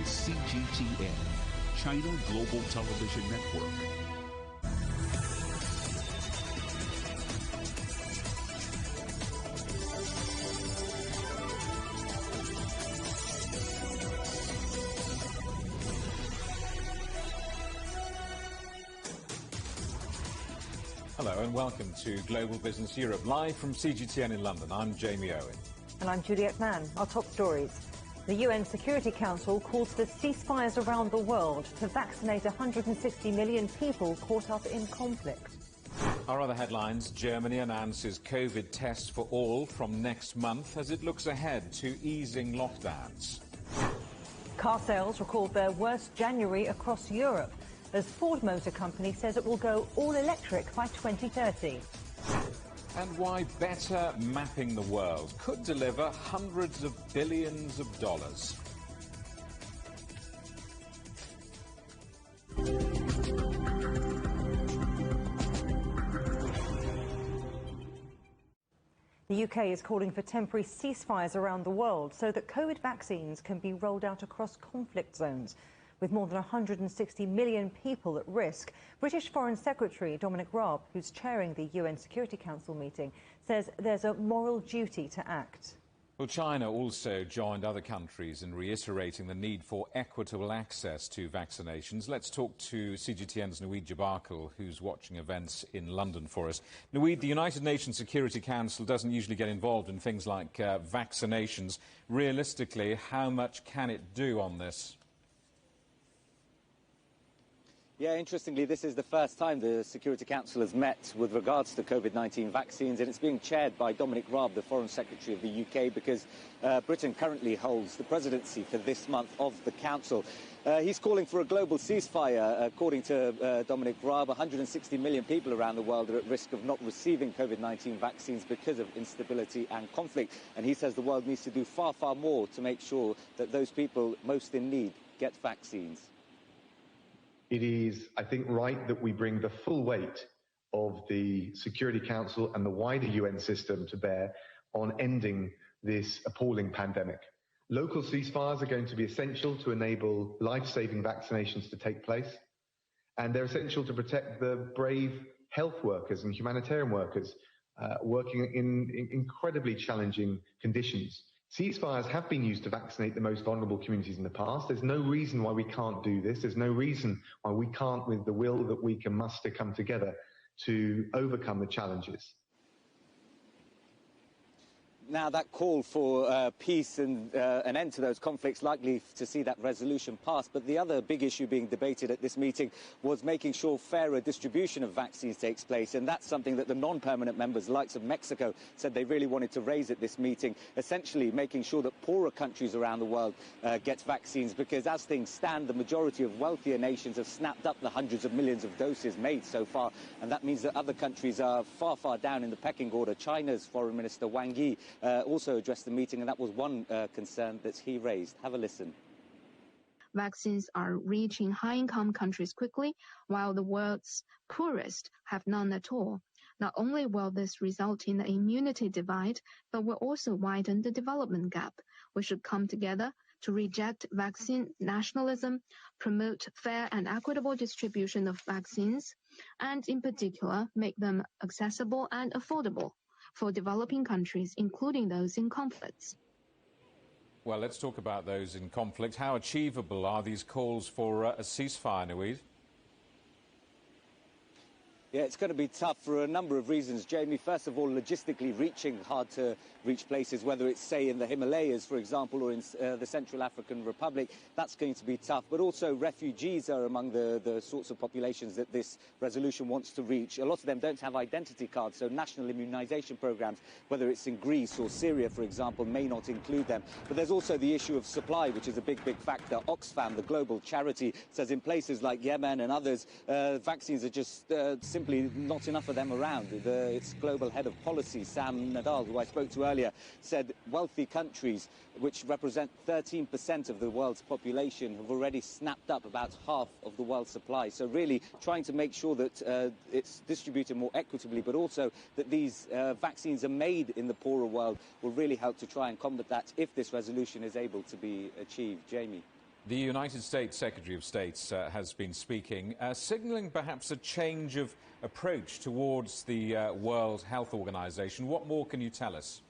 is CGTN, China Global Television Network. Hello and welcome to Global Business Europe, live from CGTN in London. I'm Jamie Owen. And I'm Juliet Mann. Our top stories. The UN Security Council calls for ceasefires around the world to vaccinate 160 million people caught up in conflict. Our other headlines: Germany announces COVID tests for all from next month as it looks ahead to easing lockdowns. Car sales record their worst January across Europe, as Ford Motor Company says it will go all electric by 2030. And why better mapping the world could deliver hundreds of billions of dollars. The UK is calling for temporary ceasefires around the world so that COVID vaccines can be rolled out across conflict zones. With more than 160 million people at risk, British Foreign Secretary Dominic Raab, who's chairing the UN Security Council meeting, says there's a moral duty to act. Well, China also joined other countries in reiterating the need for equitable access to vaccinations. Let's talk to CGTN's Naweed Jabarkal, who's watching events in London for us. Naweed, the United Nations Security Council doesn't usually get involved in things like vaccinations. Realistically, how much can it do on this? Yeah, interestingly, this is the first time the Security Council has met with regards to COVID-19 vaccines, and it's being chaired by Dominic Raab, the Foreign Secretary of the UK, because Britain currently holds the presidency for this month of the Council. He's calling for a global ceasefire. According to Dominic Raab, 160 million people around the world are at risk of not receiving COVID-19 vaccines because of instability and conflict. And he says the world needs to do far, far more to make sure that those people most in need get vaccines. It is, I think, right that we bring the full weight of the Security Council and the wider UN system to bear on ending this appalling pandemic. Local ceasefires are going to be essential to enable life-saving vaccinations to take place, and they're essential to protect the brave health workers and humanitarian workers working in incredibly challenging conditions. Ceasefires have been used to vaccinate the most vulnerable communities in the past. There's no reason why we can't do this. There's no reason why we can't, with the will that we can muster, come together to overcome the challenges. Now, that call for peace and an end to those conflicts, likely to see that resolution passed. But the other big issue being debated at this meeting was making sure fairer distribution of vaccines takes place. And that's something that the non-permanent members, likes of Mexico, said they really wanted to raise at this meeting, essentially making sure that poorer countries around the world get vaccines. Because as things stand, the majority of wealthier nations have snapped up the hundreds of millions of doses made so far. And that means that other countries are far, far down in the pecking order. China's Foreign Minister Wang Yi also addressed the meeting, and that was one concern that he raised. Have a listen. Vaccines are reaching high-income countries quickly, while the world's poorest have none at all. Not only will this result in an immunity divide, but will also widen the development gap. We should come together to reject vaccine nationalism, promote fair and equitable distribution of vaccines, and in particular, make them accessible and affordable for developing countries, including those in conflicts. Well, let's talk about those in conflict. How achievable are these calls for a ceasefire, Naweed? Yeah, it's going to be tough for a number of reasons, Jamie. First of all, logistically hard to reach places, whether it's, say, in the Himalayas, for example, or in the Central African Republic. That's going to be tough. But also refugees are among the sorts of populations that this resolution wants to reach. A lot of them don't have identity cards, so national immunisation programmes, whether it's in Greece or Syria, for example, may not include them. But there's also the issue of supply, which is a big, big factor. Oxfam, the global charity, says in places like Yemen and others, vaccines are just simply not enough of them around. Its global head of policy, Sam Nadal, who I spoke to earlier, said wealthy countries, which represent 13% of the world's population, have already snapped up about half of the world's supply. So really trying to make sure that it's distributed more equitably, but also that these vaccines are made in the poorer world will really help to try and combat that if this resolution is able to be achieved. Jamie. The United States Secretary of State has been speaking, signalling perhaps a change of approach towards the World Health Organization. What more can you tell us?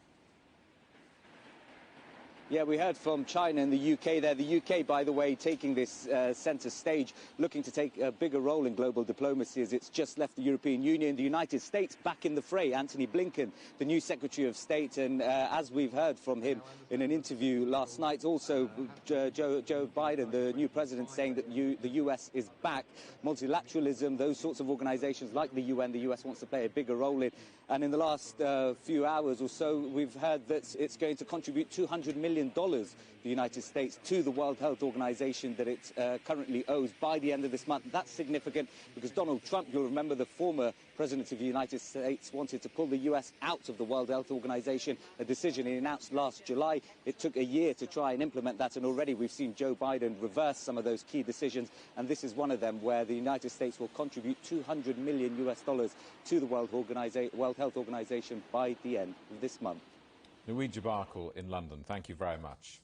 Yeah, we heard from China and the UK there. The UK, by the way, taking this centre stage, looking to take a bigger role in global diplomacy as it's just left the European Union. The United States back in the fray. Anthony Blinken, the new Secretary of State, and as we've heard from him in an interview last night, also Joe Biden, the new president, saying that the US is back. Multilateralism, those sorts of organisations like the UN, the US wants to play a bigger role in. And in the last few hours or so, we've heard that it's going to contribute $200 million, the United States, to the World Health Organization that it currently owes by the end of this month. That's significant because Donald Trump, you'll remember, the former president of the United States, wanted to pull the US out of the World Health Organization, a decision he announced last July. It took a year to try and implement that, and already we've seen Joe Biden reverse some of those key decisions, and this is one of them where the United States will contribute $200 million to the World Health Organization by the end of this month. Louise Jabarkle in London, thank you very much.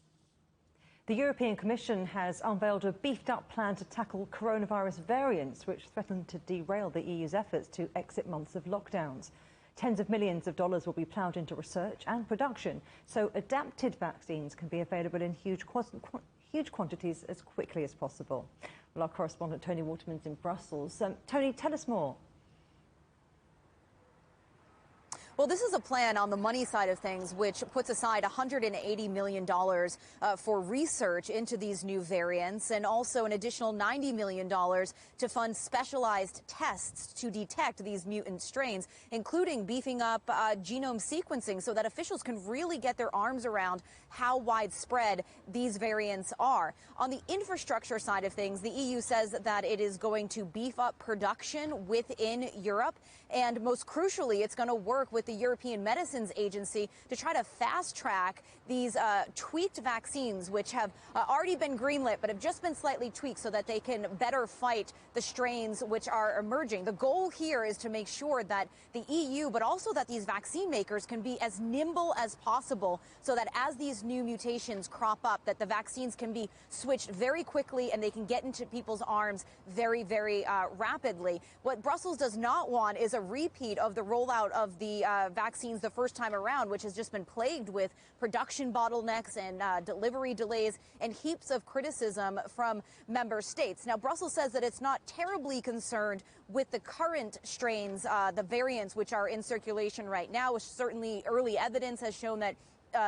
The European Commission has unveiled a beefed-up plan to tackle coronavirus variants, which threaten to derail the EU's efforts to exit months of lockdowns. Tens of millions of dollars will be ploughed into research and production, so adapted vaccines can be available in huge quantities as quickly as possible. Well, our correspondent Tony Waterman's in Brussels. Tony, tell us more. Well, this is a plan on the money side of things, which puts aside $180 million for research into these new variants, and also an additional $90 million to fund specialized tests to detect these mutant strains, including beefing up genome sequencing so that officials can really get their arms around how widespread these variants are. On the infrastructure side of things, the EU says that it is going to beef up production within Europe, and most crucially, it's going to work with the European Medicines Agency to try to fast-track these tweaked vaccines, which have already been greenlit but have just been slightly tweaked so that they can better fight the strains which are emerging. The goal here is to make sure that the EU, but also that these vaccine makers can be as nimble as possible so that as these new mutations crop up, that the vaccines can be switched very quickly and they can get into people's arms very, very rapidly. What Brussels does not want is a repeat of the rollout of the vaccines the first time around, which has just been plagued with production bottlenecks and delivery delays and heaps of criticism from member states. Now, Brussels says that it's not terribly concerned with the current strains, the variants which are in circulation right now, which certainly early evidence has shown that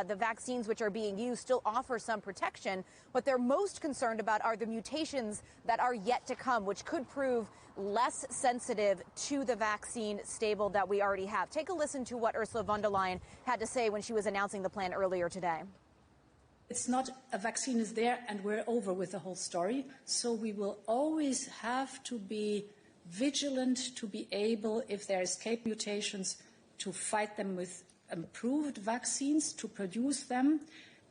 the vaccines which are being used still offer some protection. What they're most concerned about are the mutations that are yet to come, which could prove less sensitive to the vaccine stable that we already have. Take a listen to what Ursula von der Leyen had to say when she was announcing the plan earlier today. It's not a vaccine is there and we're over with the whole story. So we will always have to be vigilant to be able, if there escape mutations, to fight them with improved vaccines, to produce them,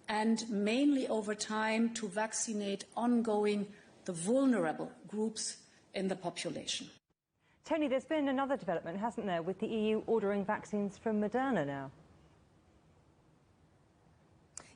and mainly over time to vaccinate ongoing the vulnerable groups in the population. Tony, there's been another development, hasn't there, with the EU ordering vaccines from Moderna now?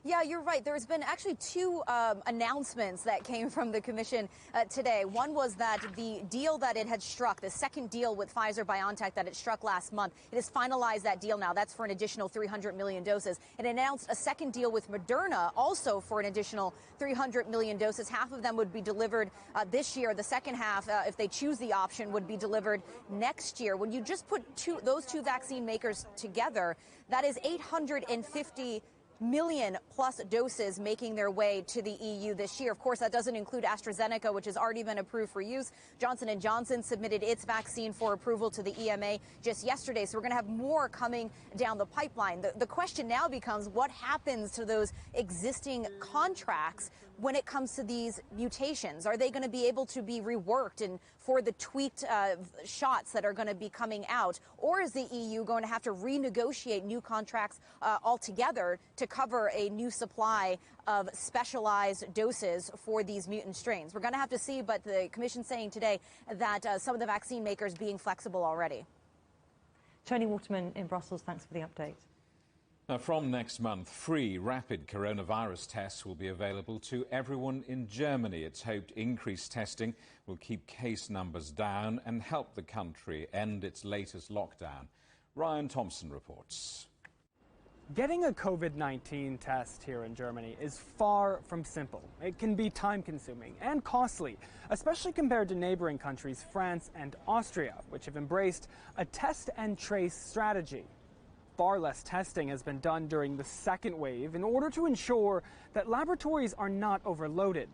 Yeah, you're right. There's been actually two announcements that came from the Commission today. One was that the deal that it had struck, the second deal with Pfizer-BioNTech that it struck last month, it has finalized that deal now. That's for an additional 300 million doses. It announced a second deal with Moderna also for an additional 300 million doses. Half of them would be delivered this year. The second half, if they choose the option, would be delivered next year. When you just put those two vaccine makers together, that is 850 million plus doses making their way to the EU this year. Of course, that doesn't include AstraZeneca, which has already been approved for use. Johnson & Johnson submitted its vaccine for approval to the EMA just yesterday. So we're going to have more coming down the pipeline. The question now becomes what happens to those existing contracts when it comes to these mutations? Are they going to be able to be reworked and for the tweaked shots that are going to be coming out? Or is the EU going to have to renegotiate new contracts altogether to cover a new supply of specialized doses for these mutant strains? We're going to have to see, but the Commission's saying today that some of the vaccine makers being flexible already. Tony Waterman in Brussels, thanks for the update. Now, from next month, free rapid coronavirus tests will be available to everyone in Germany. It's hoped increased testing will keep case numbers down and help the country end its latest lockdown. Ryan Thompson reports. Getting a COVID-19 test here in Germany is far from simple. It can be time-consuming and costly, especially compared to neighboring countries France and Austria, which have embraced a test-and-trace strategy. Far less testing has been done during the second wave in order to ensure that laboratories are not overloaded.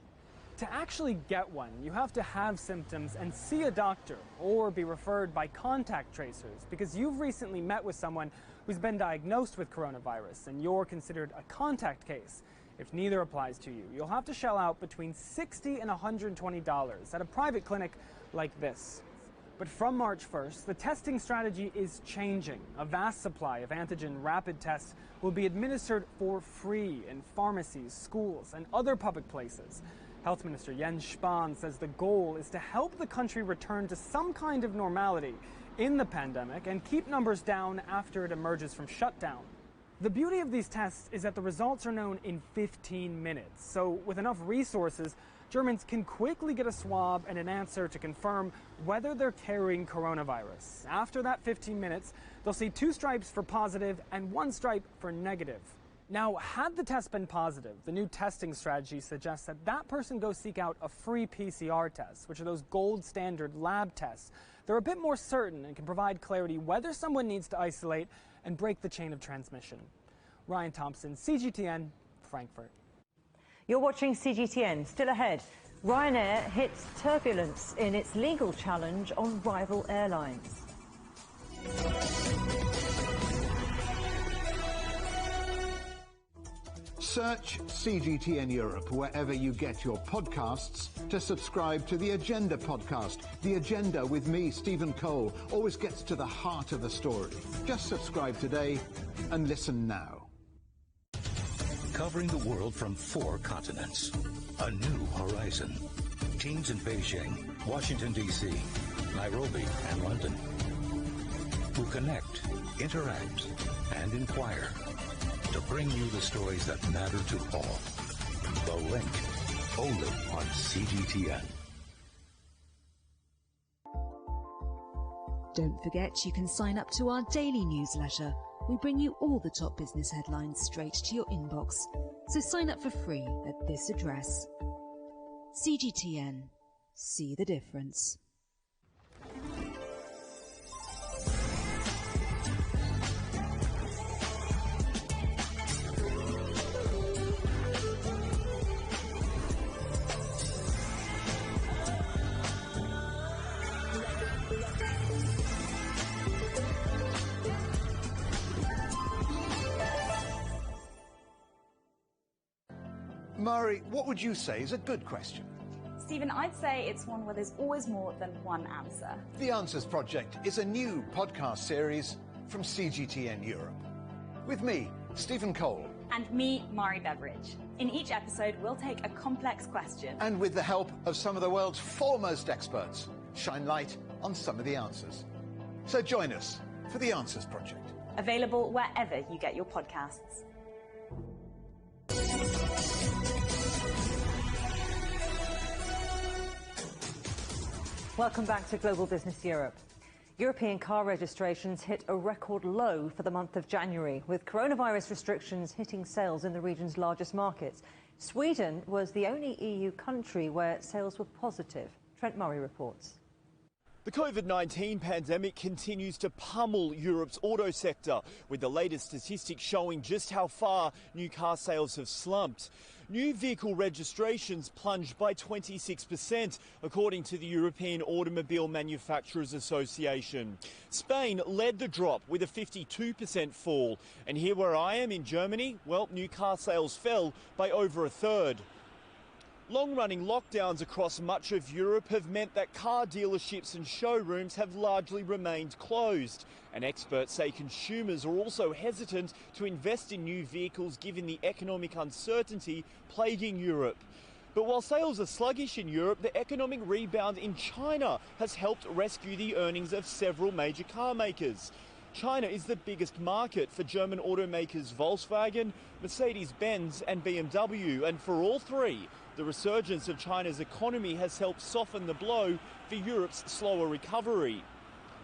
To actually get one, you have to have symptoms and see a doctor or be referred by contact tracers because you've recently met with someone who's been diagnosed with coronavirus and you're considered a contact case. If neither applies to you, you'll have to shell out between $60 and $120 at a private clinic like this. But from March 1st, the testing strategy is changing. A vast supply of antigen rapid tests will be administered for free in pharmacies, schools, and other public places. Health Minister Jens Spahn says the goal is to help the country return to some kind of normality in the pandemic and keep numbers down after it emerges from shutdown. The beauty of these tests is that the results are known in 15 minutes. So with enough resources, Germans can quickly get a swab and an answer to confirm whether they're carrying coronavirus. After that 15 minutes, they'll see 2 stripes for positive and 1 stripe for negative. Now, had the test been positive, the new testing strategy suggests that that person go seek out a free PCR test, which are those gold standard lab tests. They're a bit more certain and can provide clarity whether someone needs to isolate and break the chain of transmission. Ryan Thompson, CGTN, Frankfurt. You're watching CGTN. Still ahead, Ryanair hits turbulence in its legal challenge on rival airlines. Search CGTN Europe wherever you get your podcasts to subscribe to The Agenda podcast. The Agenda with me, Stephen Cole, always gets to the heart of the story. Just subscribe today and listen now. Covering the world from 4 continents. A new horizon. Teams in Beijing, Washington, D.C., Nairobi, and London. Who connect, interact, and inquire to bring you the stories that matter to all. The Link, only on CGTN. Don't forget you can sign up to our daily newsletter. We bring you all the top business headlines straight to your inbox. So sign up for free at this address. CGTN. See the difference. Mari, what would you say is a good question? Stephen, I'd say it's one where there's always more than one answer. The Answers Project is a new podcast series from CGTN Europe. With me, Stephen Cole. And me, Mari Beveridge. In each episode, we'll take a complex question. And with the help of some of the world's foremost experts, shine light on some of the answers. So join us for The Answers Project. Available wherever you get your podcasts. Welcome back to Global Business Europe. European car registrations hit a record low for the month of January, with coronavirus restrictions hitting sales in the region's largest markets. Sweden was the only EU country where sales were positive. Trent Murray reports. The COVID-19 pandemic continues to pummel Europe's auto sector, with the latest statistics showing just how far new car sales have slumped. New vehicle registrations plunged by 26%, according to the European Automobile Manufacturers Association. Spain led the drop with a 52% fall. And here where I am in Germany, well, new car sales fell by over a third. Long-running lockdowns across much of Europe have meant that car dealerships and showrooms have largely remained closed. And experts say consumers are also hesitant to invest in new vehicles given the economic uncertainty plaguing Europe. But while sales are sluggish in Europe, the economic rebound in China has helped rescue the earnings of several major car makers. China is the biggest market for German automakers Volkswagen, Mercedes-Benz and BMW, and for all three, the resurgence of China's economy has helped soften the blow for Europe's slower recovery.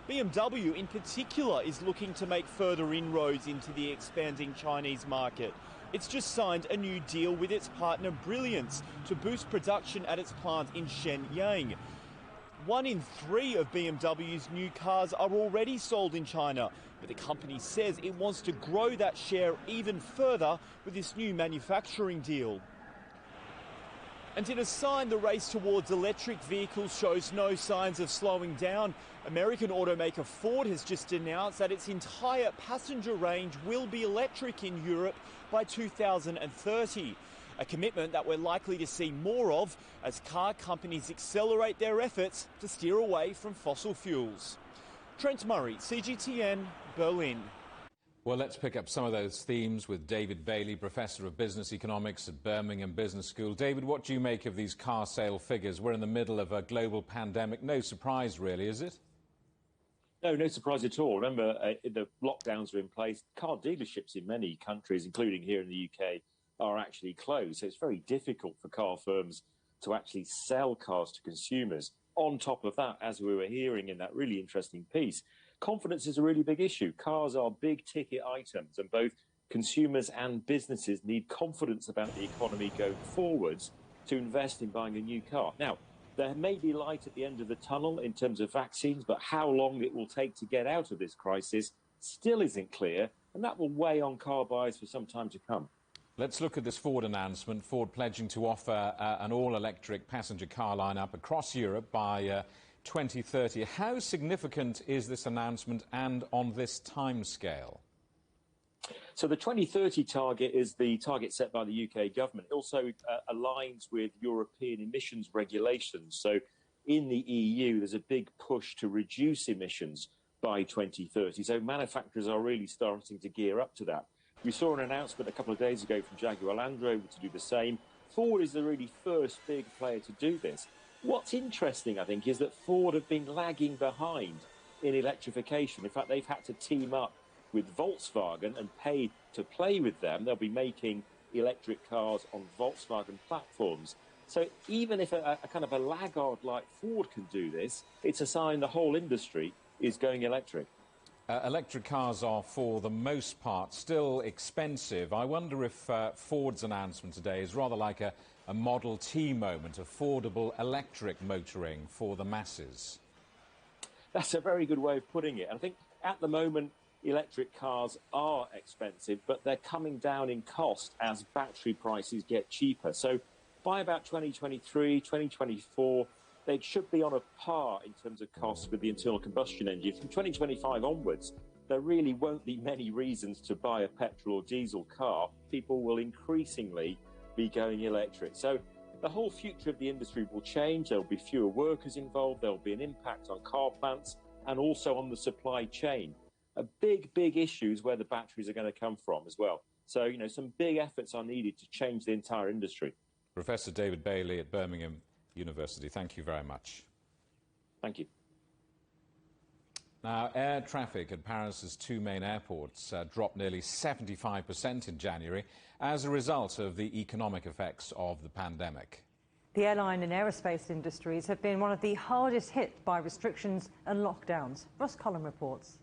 BMW in particular is looking to make further inroads into the expanding Chinese market. It's just signed a new deal with its partner Brilliance to boost production at its plant in Shenyang. 1 in 3 of BMW's new cars are already sold in China, but the company says it wants to grow that share even further with this new manufacturing deal. And in a sign the race towards electric vehicles shows no signs of slowing down, American automaker Ford has just announced that its entire passenger range will be electric in Europe by 2030. A commitment that we're likely to see more of as car companies accelerate their efforts to steer away from fossil fuels. Trent Murray, CGTN, Berlin. Well, let's pick up some of those themes with David Bailey, Professor of Business Economics at Birmingham Business School. David, what do you make of these car sale figures? We're in the middle of a global pandemic. No surprise, really, is it? No surprise at all. Remember, the lockdowns are in place. Car dealerships in many countries, including here in the UK, are actually closed. So it's very difficult for car firms to actually sell cars to consumers. On top of that, as we were hearing in that really interesting piece, confidence is a really big issue. Cars are big ticket items, and both consumers and businesses need confidence about the economy going forwards to invest in buying a new car. Now, there may be light at the end of the tunnel in terms of vaccines, but how long it will take to get out of this crisis still isn't clear, and that will weigh on car buyers for some time to come. Let's look at this Ford announcement. Ford pledging to offer an all-electric passenger car lineup across Europe by 2030. How significant is this announcement and on this timescale? So the 2030 target is the target set by the UK government. It also aligns with European emissions regulations. So in the EU, there's a big push to reduce emissions by 2030. So manufacturers are really starting to gear up to that. We saw an announcement a couple of days ago from Jaguar Land Rover to do the same. Ford is the really first big player to do this. What's interesting, I think, is that Ford have been lagging behind in electrification. In fact, they've had to team up with Volkswagen and pay to play with them. They'll be making electric cars on Volkswagen platforms. So even if a kind of a laggard like Ford can do this, it's a sign the whole industry is going electric. Electric cars are, for the most part, still expensive. I wonder if Ford's announcement today is rather like a Model T moment, affordable electric motoring for the masses. That's a very good way of putting it. I think at the moment, electric cars are expensive, but they're coming down in cost as battery prices get cheaper. So by about 2023, 2024, they should be on a par in terms of costs with the internal combustion engine. From 2025 onwards, there really won't be many reasons to buy a petrol or diesel car. People will increasingly be going electric. So the whole future of the industry will change. There'll be fewer workers involved. There'll be an impact on car plants and also on the supply chain. A big issue is where the batteries are going to come from as well. So, some big efforts are needed to change the entire industry. Professor David Bailey at Birmingham University, thank you very much. Thank you. Now, air traffic at Paris's two main airports dropped nearly 75% in January as a result of the economic effects of the pandemic. The airline and aerospace industries have been one of the hardest hit by restrictions and lockdowns. Ross Collum reports.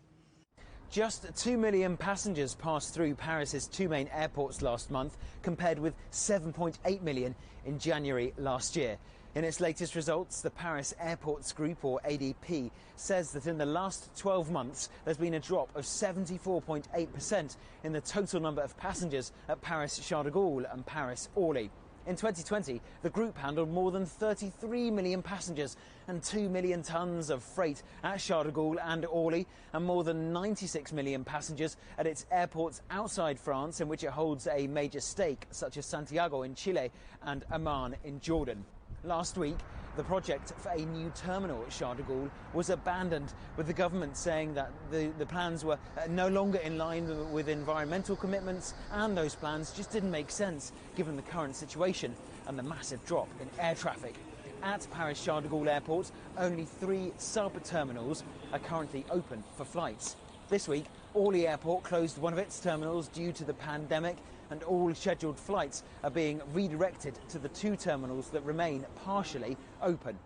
Just 2 million passengers passed through Paris's two main airports last month, compared with 7.8 million in January last year. In its latest results, the Paris Airports Group, or ADP, says that in the last 12 months there's been a drop of 74.8% in the total number of passengers at Paris Charles de Gaulle and Paris Orly. In 2020, the group handled more than 33 million passengers and 2 million tonnes of freight at Charles de Gaulle and Orly, and more than 96 million passengers at its airports outside France, in which it holds a major stake, such as Santiago in Chile and Amman in Jordan. Last week, the project for a new terminal at Charles de Gaulle was abandoned, with the government saying that the plans were no longer in line with environmental commitments, and those plans just didn't make sense given the current situation and the massive drop in air traffic. At Paris Charles de Gaulle Airport, only 3 sub-terminals are currently open for flights. This week, Orly Airport closed one of its terminals due to the pandemic, and all scheduled flights are being redirected to the 2 terminals that remain partially open.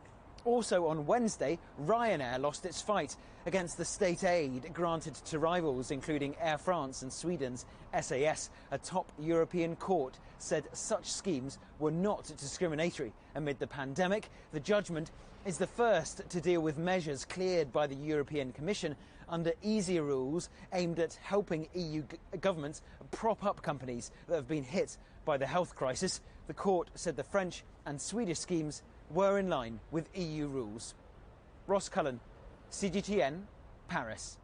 Also on Wednesday, Ryanair lost its fight against the state aid granted to rivals, including Air France and Sweden's SAS. A top European court said such schemes were not discriminatory. Amid the pandemic, the judgment is the first to deal with measures cleared by the European Commission under easier rules aimed at helping EU governments prop up companies that have been hit by the health crisis. The court said the French and Swedish schemes were in line with EU rules. Ross Cullen, CGTN, Paris.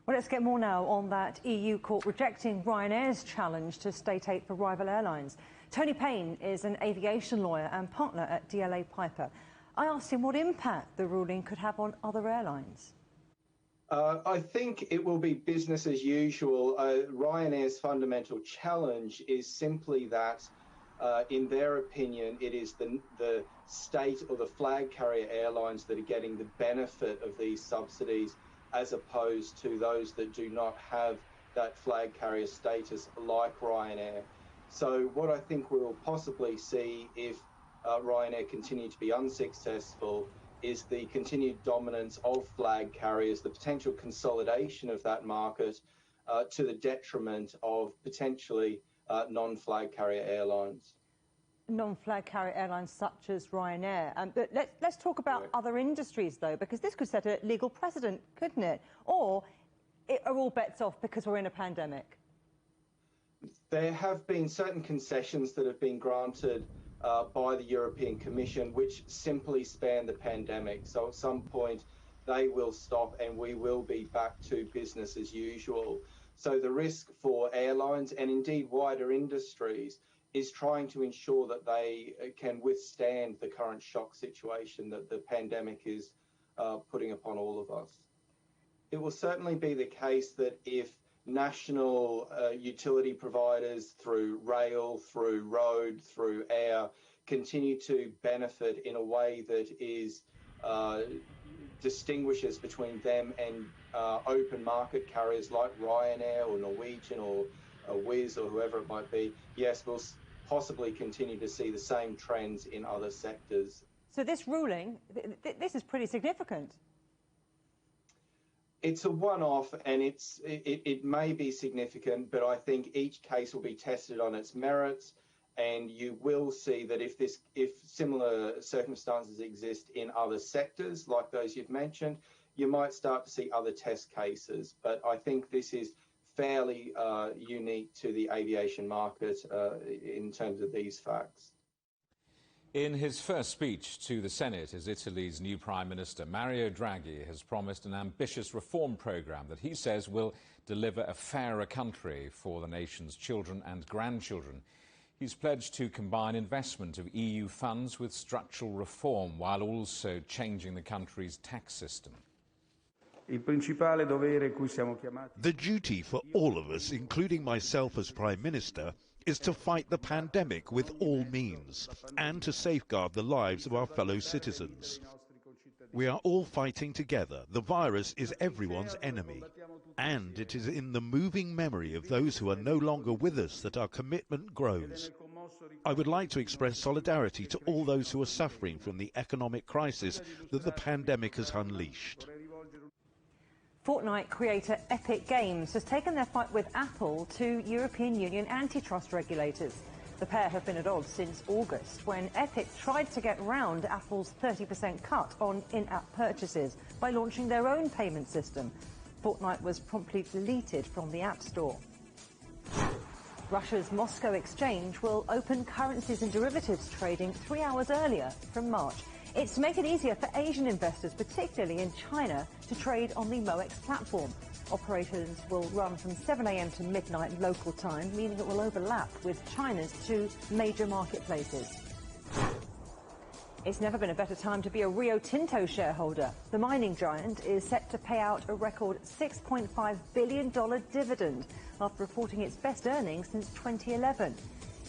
Well, let's get more now on that EU court rejecting Ryanair's challenge to state aid for rival airlines. Tony Payne is an aviation lawyer and partner at DLA Piper. I asked him what impact the ruling could have on other airlines. I think it will be business as usual. Ryanair's fundamental challenge is simply that, in their opinion, it is the state or the flag carrier airlines that are getting the benefit of these subsidies, as opposed to those that do not have that flag carrier status, like Ryanair. So what I think we'll possibly see if Ryanair continue to be unsuccessful is the continued dominance of flag carriers, the potential consolidation of that market to the detriment of potentially non-flag carrier airlines. Non-flag carrier airlines such as Ryanair. But let's talk about other industries, though, because this could set a legal precedent, couldn't it? Or are all bets off because we're in a pandemic? There have been certain concessions that have been granted by the European Commission, which simply span the pandemic. So at some point, they will stop and we will be back to business as usual. So the risk for airlines and indeed wider industries is trying to ensure that they can withstand the current shock situation that the pandemic is putting upon all of us. It will certainly be the case that if national utility providers through rail, through road, through air continue to benefit in a way that is distinguishes between them and open market carriers like Ryanair or Norwegian or Wizz or whoever it might be, yes, we'll possibly continue to see the same trends in other sectors. So this ruling, this is pretty significant. It's a one-off, and it may be significant, but I think each case will be tested on its merits, and you will see that if similar circumstances exist in other sectors like those you've mentioned, you might start to see other test cases. But I think this is fairly unique to the aviation market in terms of these facts. In his first speech to the Senate as Italy's new Prime Minister, Mario Draghi has promised an ambitious reform programme that he says will deliver a fairer country for the nation's children and grandchildren. He's pledged to combine investment of EU funds with structural reform while also changing the country's tax system. The duty for all of us, including myself as Prime Minister, is to fight the pandemic with all means and to safeguard the lives of our fellow citizens. We are all fighting together. The virus is everyone's enemy. And it is in the moving memory of those who are no longer with us that our commitment grows. I would like to express solidarity to all those who are suffering from the economic crisis that the pandemic has unleashed. Fortnite creator Epic Games has taken their fight with Apple to European Union antitrust regulators. The pair have been at odds since August, when Epic tried to get round Apple's 30% cut on in-app purchases by launching their own payment system. Fortnite was promptly deleted from the App Store. Russia's Moscow exchange will open currencies and derivatives trading 3 hours earlier from March. It's to make it easier for Asian investors, particularly in China, to trade on the MOEX platform. Operations will run from 7 a.m. to midnight local time, meaning it will overlap with China's 2 major marketplaces. It's never been a better time to be a Rio Tinto shareholder. The mining giant is set to pay out a record $6.5 billion dividend after reporting its best earnings since 2011.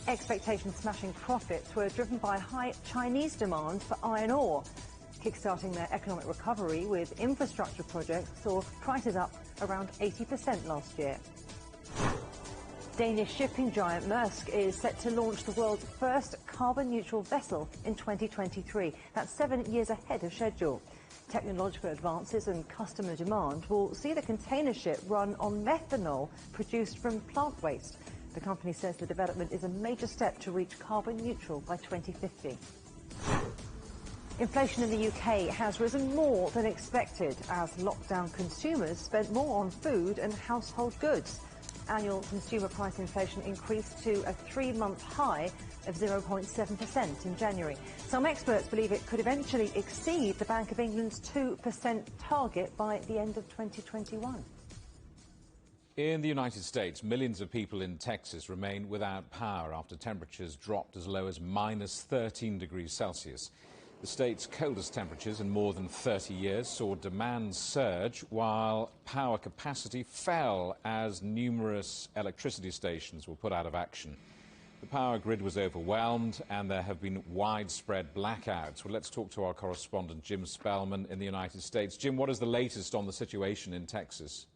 Expectation-smashing profits were driven by high Chinese demand for iron ore. kickstarting their economic recovery with infrastructure projects saw prices up around 80% last year. Danish shipping giant Maersk is set to launch the world's first carbon-neutral vessel in 2023. That's 7 years ahead of schedule. Technological advances and customer demand will see the container ship run on methanol produced from plant waste. The company says the development is a major step to reach carbon neutral by 2050. Inflation in the UK has risen more than expected as lockdown consumers spent more on food and household goods. Annual consumer price inflation increased to a 3-month high of 0.7% in January. Some experts believe it could eventually exceed the Bank of England's 2% target by the end of 2021. In the United States, millions of people in Texas remain without power after temperatures dropped as low as minus 13 degrees Celsius. The state's coldest temperatures in more than 30 years saw demand surge while power capacity fell as numerous electricity stations were put out of action. The power grid was overwhelmed and there have been widespread blackouts. Well, let's talk to our correspondent Jim Spellman in the United States. Jim, what is the latest on the situation in Texas?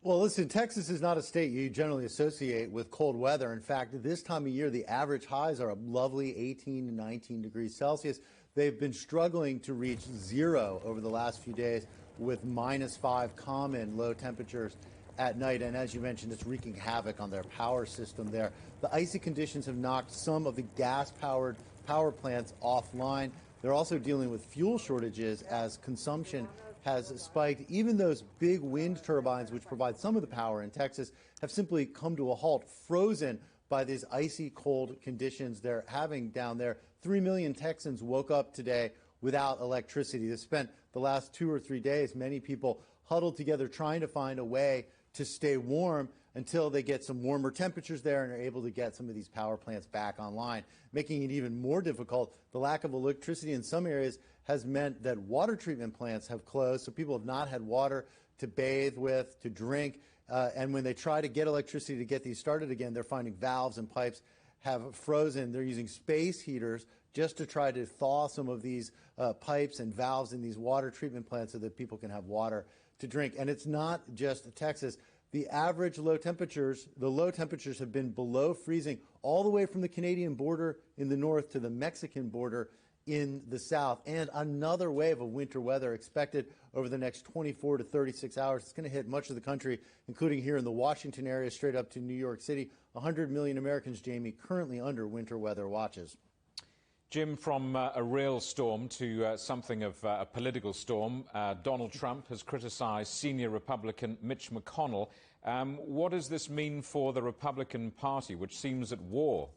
Well, listen, Texas is not a state you generally associate with cold weather. In fact, this time of year, the average highs are a lovely 18 to 19 degrees Celsius. They've been struggling to reach zero over the last few days with -5 common low temperatures at night. And as you mentioned, it's wreaking havoc on their power system there. The icy conditions have knocked some of the gas-powered power plants offline. They're also dealing with fuel shortages as consumption has spiked. Even those big wind turbines, which provide some of the power in Texas, have simply come to a halt, frozen by these icy cold conditions they're having down there. 3 million Texans woke up today without electricity. They spent the last 2 or 3 days, many people huddled together trying to find a way to stay warm until they get some warmer temperatures there and are able to get some of these power plants back online, making it even more difficult. The lack of electricity in some areas has meant that water treatment plants have closed, so people have not had water to bathe with, to drink, and when they try to get electricity to get these started again, they're finding valves and pipes have frozen. They're using space heaters just to try to thaw some of these pipes and valves in these water treatment plants so that people can have water to drink. And it's not just Texas. The average low temperatures have been below freezing all the way from the Canadian border in the north to the Mexican border in the south. And another wave of winter weather expected over the next 24 to 36 hours. It's going to hit much of the country, including here in the Washington area, straight up to New York City. 100 million Americans, Jamie, currently under winter weather watches. Jim, from a real storm to something of a political storm, Donald Trump has criticized senior Republican Mitch McConnell. What does this mean for the Republican Party, which seems at war?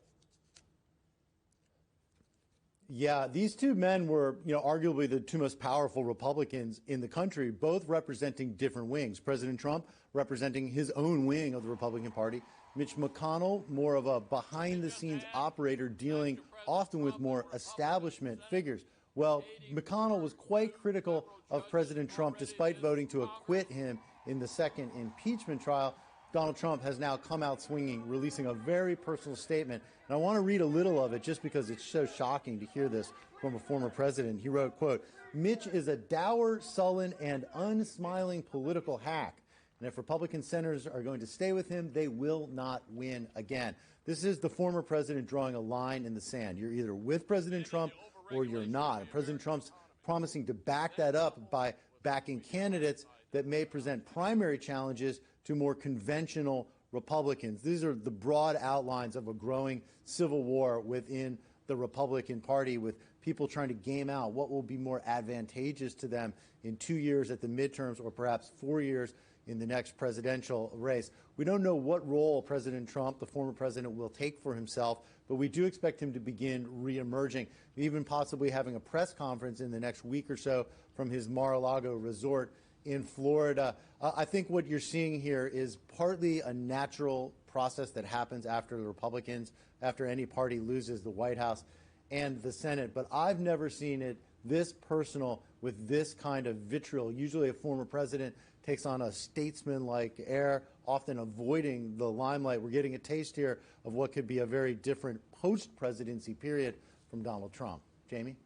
Yeah, these two men were, arguably the two most powerful Republicans in the country, both representing different wings. President Trump representing his own wing of the Republican Party. Mitch McConnell, more of a behind-the-scenes operator dealing often with more establishment figures. Well, McConnell was quite critical of President Trump despite voting to acquit him in the second impeachment trial. Donald Trump has now come out swinging, releasing a very personal statement. And I want to read a little of it just because it's so shocking to hear this from a former president. He wrote, quote, "Mitch is a dour, sullen, and unsmiling political hack. And if Republican senators are going to stay with him, they will not win again." This is the former president drawing a line in the sand. You're either with President Trump or you're not. And President Trump's promising to back that up by backing candidates that may present primary challenges to more conventional Republicans. These are the broad outlines of a growing civil war within the Republican Party, with people trying to game out what will be more advantageous to them in 2 years at the midterms or perhaps 4 years in the next presidential race. We don't know what role President Trump, the former president, will take for himself, but we do expect him to begin reemerging, even possibly having a press conference in the next week or so from his Mar-a-Lago resort in Florida. I think what you're seeing here is partly a natural process that happens after the Republicans, after any party loses the White House and the Senate. But I've never seen it this personal with this kind of vitriol. Usually a former president takes on a statesman-like air, often avoiding the limelight. We're getting a taste here of what could be a very different post-presidency period from Donald Trump. Jamie?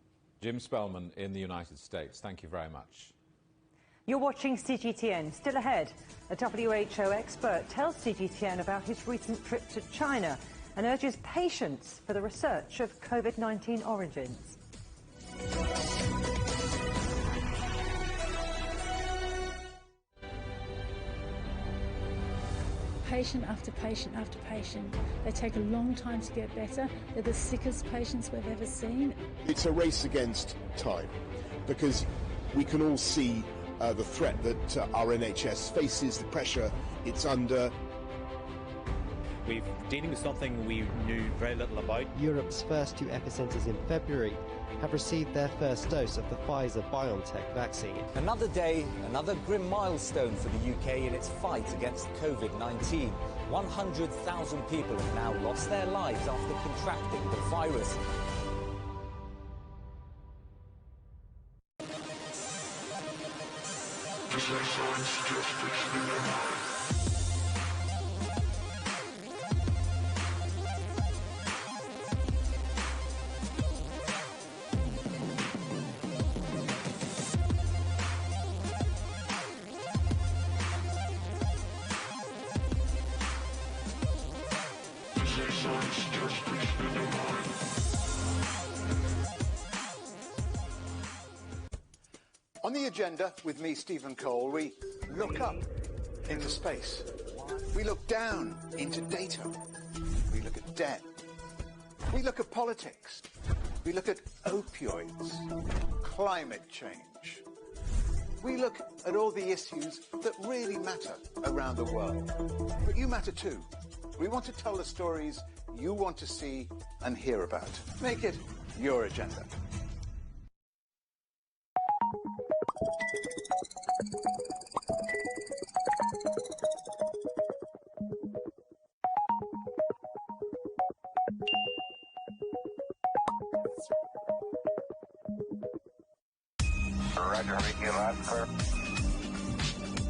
Jim Spellman in the United States. Thank you very much. You're watching CGTN. Still ahead, a WHO expert tells CGTN about his recent trip to China and urges patience for the research of COVID-19 origins. Patient after patient after patient. They take a long time to get better. They're the sickest patients we've ever seen. It's a race against time because we can all see the threat that our NHS faces, the pressure it's under. We're dealing with something we knew very little about. Europe's first 2 epicentres in February have received their first dose of the Pfizer-BioNTech vaccine. Another day, another grim milestone for the UK in its fight against COVID-19. 100,000 people have now lost their lives after contracting the virus. On the agenda with me, Stephen Cole, we look up into space. We look down into data. We look at debt. We look at politics. We look at opioids, climate change. We look at all the issues that really matter around the world. But you matter too. We want to tell the stories you want to see and hear about. Make it your agenda.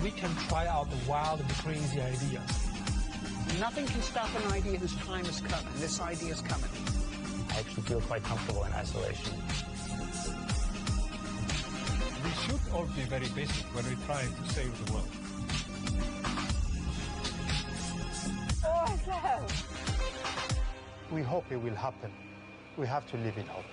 We can try out the wild and crazy ideas. Nothing can stop an idea whose time has come, and this idea is coming. I actually feel quite comfortable in isolation. We should all be very basic when we try to save the world. Oh, no. We hope it will happen. We have to live in hope.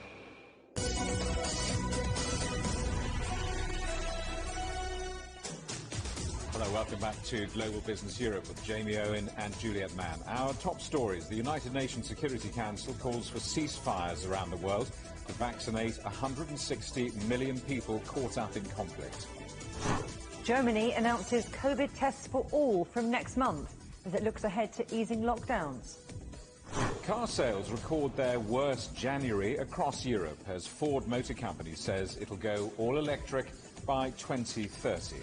Hello, welcome back to Global Business Europe with Jamie Owen and Juliet Mann. Our top stories. The United Nations Security Council calls for ceasefires around the world to vaccinate 160 million people caught up in conflict. Germany announces COVID tests for all from next month as it looks ahead to easing lockdowns. Car sales record their worst January across Europe as Ford Motor Company says it'll go all electric by 2030.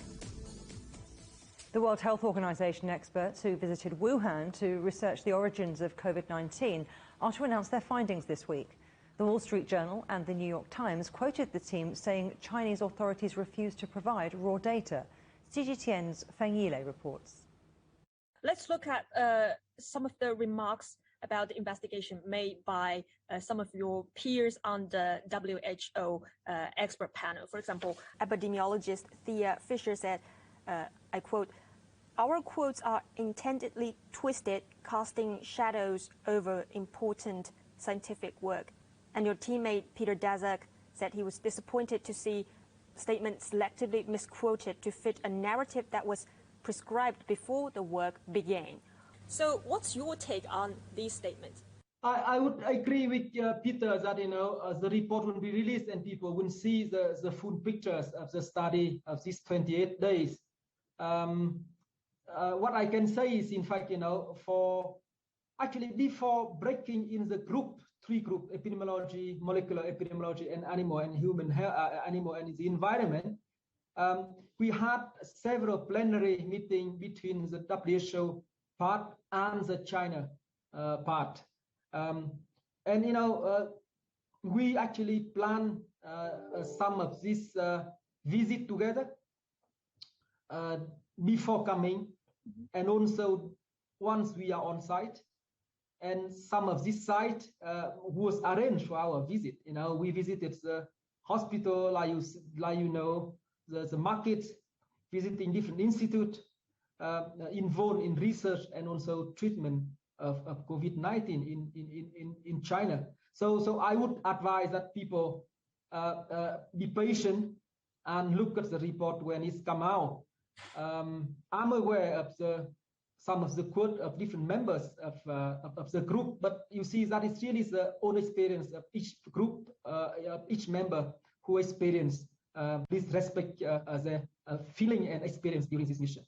The World Health Organization experts who visited Wuhan to research the origins of COVID-19 are to announce their findings this week. The Wall Street Journal and the New York Times quoted the team saying Chinese authorities refused to provide raw data. CGTN's Feng Yilei reports. Let's look at some of the remarks about the investigation made by some of your peers on the WHO expert panel. For example, epidemiologist Thea Fisher said, I quote, "Our quotes are intendedly twisted, casting shadows over important scientific work." And your teammate Peter Daszak said he was disappointed to see statements selectively misquoted to fit a narrative that was prescribed before the work began. So what's your take on these statements? I would agree with Peter that, the report will be released and people will see the full pictures of the study of these 28 days. What I can say is, in fact, before breaking in the three group, epidemiology, molecular epidemiology, and animal and human animal and the environment, we had several plenary meetings between the WHO part and the China part. We actually plan some of this visit together before coming, and also once we are on site. And some of this site was arranged for our visit. We visited the hospital, the market, visiting different institutes, involved in research and also treatment of COVID-19 in China. So I would advise that people be patient and look at the report when it's come out. I'm aware of some of the quote of different members of the group, but you see that it's really the own experience of each group, of each member who experienced. Please respect the feeling and experience during this mission.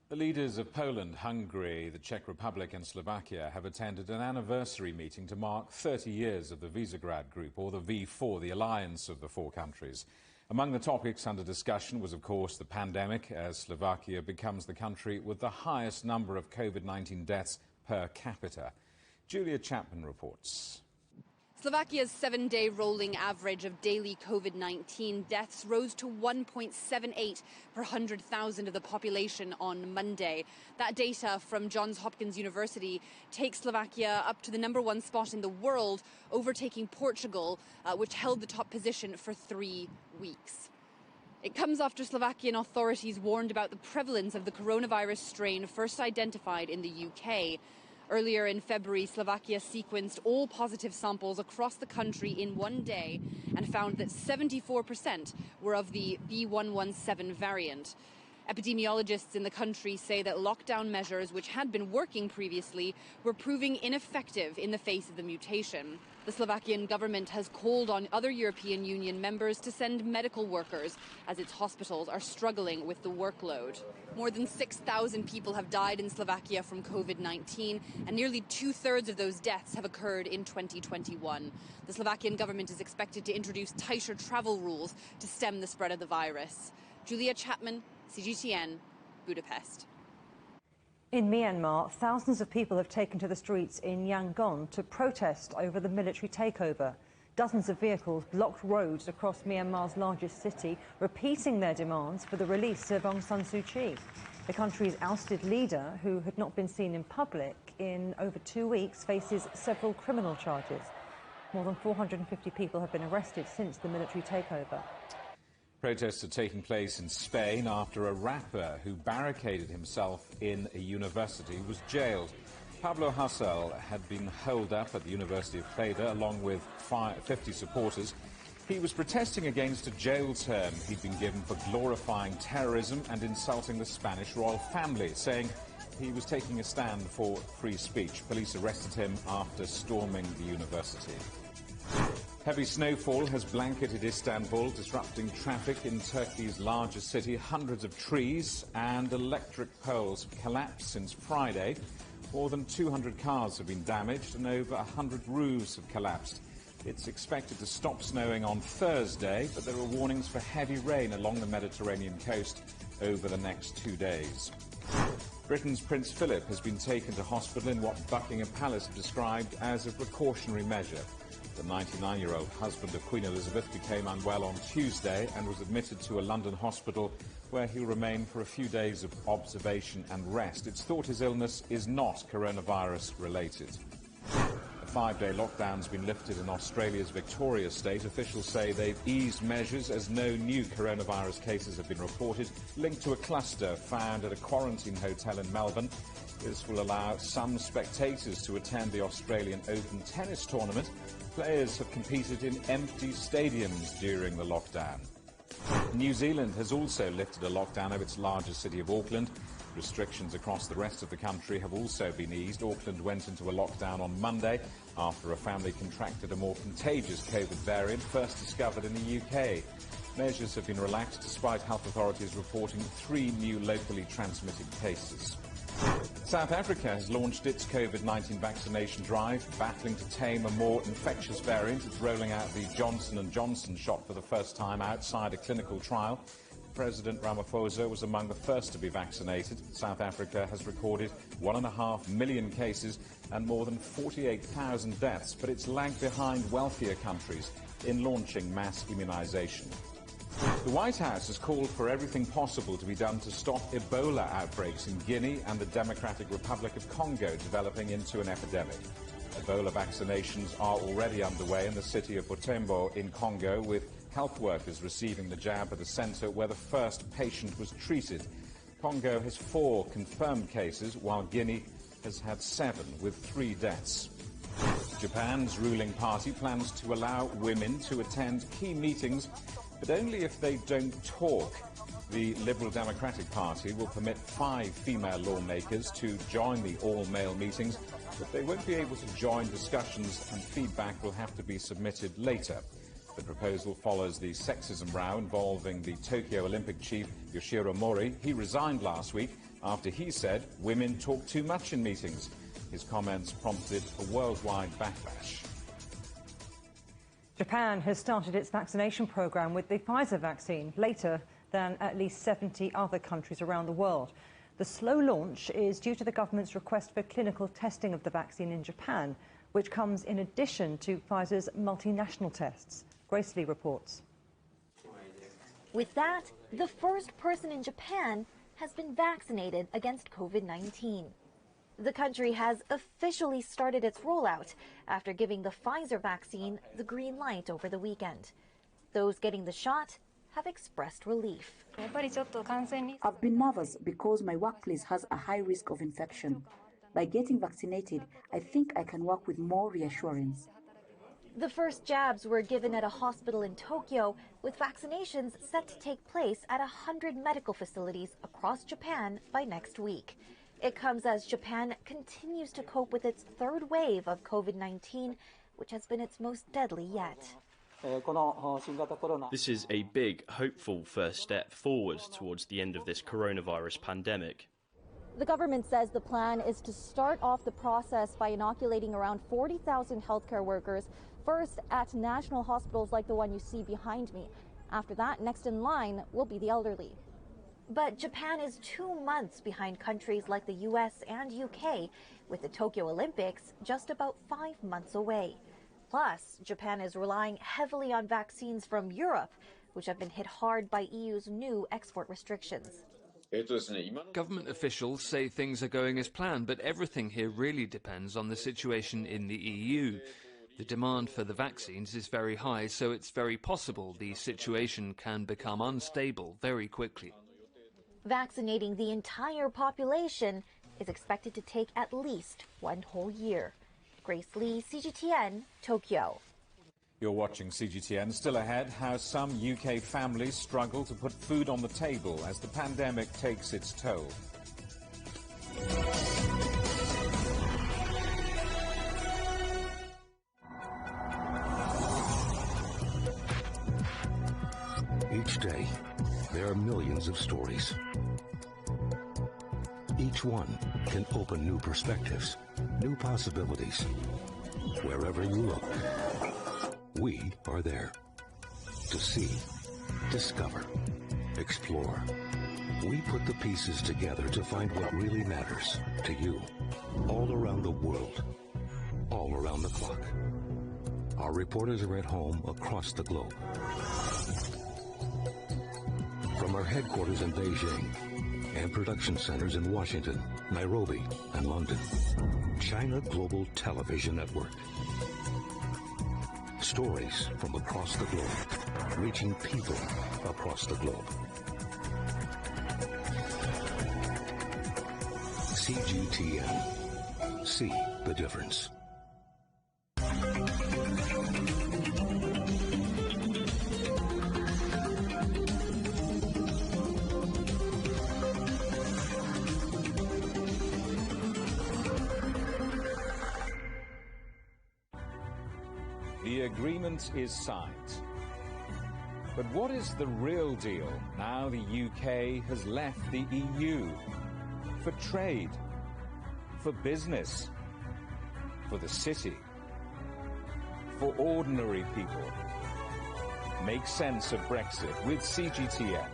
The leaders of Poland, Hungary, the Czech Republic and Slovakia have attended an anniversary meeting to mark 30 years of the Visegrad Group, or the V4, the alliance of the four countries. Among the topics under discussion was, of course, the pandemic, as Slovakia becomes the country with the highest number of COVID-19 deaths per capita. Julia Chapman reports. Slovakia's 7-day rolling average of daily COVID-19 deaths rose to 1.78 per 100,000 of the population on Monday. That data from Johns Hopkins University takes Slovakia up to the #1 spot in the world, overtaking Portugal, which held the top position for 3 weeks. It comes after Slovakian authorities warned about the prevalence of the coronavirus strain first identified in the UK. Earlier in February, Slovakia sequenced all positive samples across the country in one day and found that 74% were of the B117 variant. Epidemiologists in the country say that lockdown measures, which had been working previously, were proving ineffective in the face of the mutation. The Slovakian government has called on other European Union members to send medical workers, as its hospitals are struggling with the workload. More than 6,000 people have died in Slovakia from COVID-19, and nearly 2/3 of those deaths have occurred in 2021. The Slovakian government is expected to introduce tighter travel rules to stem the spread of the virus. Julia Chapman, CGTN, Budapest. In Myanmar, thousands of people have taken to the streets in Yangon to protest over the military takeover. Dozens of vehicles blocked roads across Myanmar's largest city, repeating their demands for the release of Aung San Suu Kyi. The country's ousted leader, who had not been seen in public in over 2 weeks, faces several criminal charges. More than 450 people have been arrested since the military takeover. Protests are taking place in Spain after a rapper who barricaded himself in a university was jailed. Pablo Hasél had been holed up at the University of Lleida along with 50 supporters. He was protesting against a jail term he'd been given for glorifying terrorism and insulting the Spanish royal family, saying he was taking a stand for free speech. Police arrested him after storming the university. Heavy snowfall has blanketed Istanbul, disrupting traffic in Turkey's largest city. Hundreds of trees and electric poles have collapsed since Friday. More than 200 cars have been damaged and over 100 roofs have collapsed. It's expected to stop snowing on Thursday, but there are warnings for heavy rain along the Mediterranean coast over the next 2 days. Britain's Prince Philip has been taken to hospital in what Buckingham Palace described as a precautionary measure. The 99-year-old husband of Queen Elizabeth became unwell on Tuesday and was admitted to a London hospital where he'll remain for a few days of observation and rest. It's thought his illness is not coronavirus-related. A 5-day lockdown's been lifted in Australia's Victoria state. Officials say they've eased measures as no new coronavirus cases have been reported, linked to a cluster found at a quarantine hotel in Melbourne. This will allow some spectators to attend the Australian Open tennis tournament. Players have competed in empty stadiums during the lockdown. New Zealand has also lifted a lockdown of its largest city of Auckland. Restrictions across the rest of the country have also been eased. Auckland went into a lockdown on Monday after a family contracted a more contagious COVID variant first discovered in the UK. Measures have been relaxed despite health authorities reporting 3 new locally transmitted cases. South Africa has launched its COVID-19 vaccination drive, battling to tame a more infectious variant. It's rolling out the Johnson & Johnson shot for the first time outside a clinical trial. President Ramaphosa was among the first to be vaccinated. South Africa has recorded 1.5 million cases and more than 48,000 deaths, but it's lagged behind wealthier countries in launching mass immunization. The White House has called for everything possible to be done to stop Ebola outbreaks in Guinea and the Democratic Republic of Congo developing into an epidemic. Ebola vaccinations are already underway in the city of Butembo in Congo, with health workers receiving the jab at a centre where the first patient was treated. Congo has 4 confirmed cases, while Guinea has had 7, with 3 deaths. Japan's ruling party plans to allow women to attend key meetings, but only if they don't talk. The Liberal Democratic Party will permit 5 female lawmakers to join the all-male meetings, but they won't be able to join discussions, and feedback will have to be submitted later. The proposal follows the sexism row involving the Tokyo Olympic chief Yoshiro Mori. He resigned last week after he said women talk too much in meetings. His comments prompted a worldwide backlash. Japan has started its vaccination program with the Pfizer vaccine later than at least 70 other countries around the world. The slow launch is due to the government's request for clinical testing of the vaccine in Japan, which comes in addition to Pfizer's multinational tests. Grace Lee reports. With that, the first person in Japan has been vaccinated against COVID-19. The country has officially started its rollout after giving the Pfizer vaccine the green light over the weekend. Those getting the shot have expressed relief. I've been nervous because my workplace has a high risk of infection. By getting vaccinated, I think I can work with more reassurance. The first jabs were given at a hospital in Tokyo, with vaccinations set to take place at 100 medical facilities across Japan by next week. It comes as Japan continues to cope with its 3rd wave of COVID-19, which has been its most deadly yet. This is a big, hopeful first step forward towards the end of this coronavirus pandemic. The government says the plan is to start off the process by inoculating around 40,000 healthcare workers, first at national hospitals like the one you see behind me. After that, next in line will be the elderly. But Japan is 2 months behind countries like the US and UK, with the Tokyo Olympics just about 5 months away. Plus, Japan is relying heavily on vaccines from Europe, which have been hit hard by EU's new export restrictions. Government officials say things are going as planned, but everything here really depends on the situation in the EU. The demand for the vaccines is very high, so it's very possible the situation can become unstable very quickly. Vaccinating the entire population is expected to take at least 1 whole year. Grace Lee, CGTN, Tokyo. You're watching CGTN. Still ahead, how some UK families struggle to put food on the table as the pandemic takes its toll. Each day, there are millions of stories. Each one can open new perspectives, new possibilities. Wherever you look, we are there. To see, discover, explore. We put the pieces together to find what really matters to you. All around the world, all around the clock. Our reporters are at home across the globe. From our headquarters in Beijing and production centers in Washington, Nairobi, and London, China Global Television Network. Stories from across the globe, reaching people across the globe. CGTN. See the difference. The agreement is signed. But what is the real deal now the UK has left the EU? For trade, for business, for the city, for ordinary people. Make sense of Brexit with CGTN.